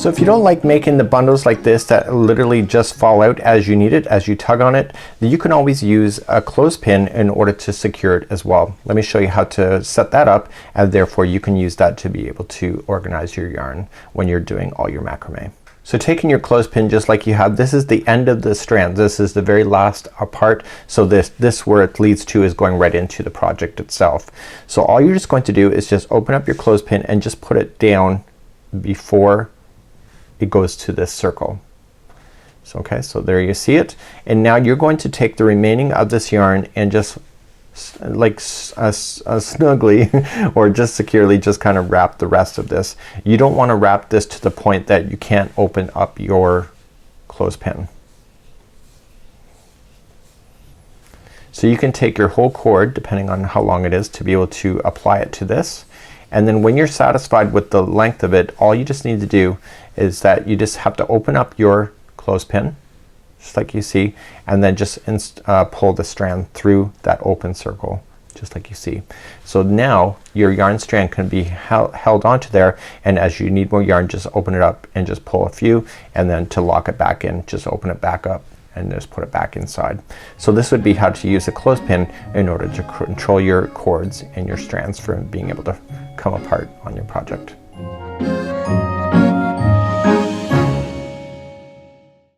So if you don't like making the bundles like this that literally just fall out as you need it, as you tug on it, then you can always use a clothespin in order to secure it as well. Let me show you how to set that up, and therefore you can use that to be able to organize your yarn when you're doing all your macrame. So taking your clothespin just like you have, this is the end of the strand. This is the very last part. So this where it leads to is going right into the project itself. So all you're just going to do is just open up your clothespin and just put it down before it goes to this circle. So okay, so there you see it. And now you're going to take the remaining of this yarn and just like snugly or just securely just kind of wrap the rest of this. You don't want to wrap this to the point that you can't open up your clothespin. So you can take your whole cord, depending on how long it is, to be able to apply it to this. And then when you're satisfied with the length of it, all you just need to do is that you just have to open up your clothespin just like you see, and then just pull the strand through that open circle just like you see. So now your yarn strand can be held onto there, and as you need more yarn, just open it up and just pull a few, and then to lock it back in, just open it back up and just put it back inside. So this would be how to use a clothespin in order to control your cords and your strands from being able to come apart on your project.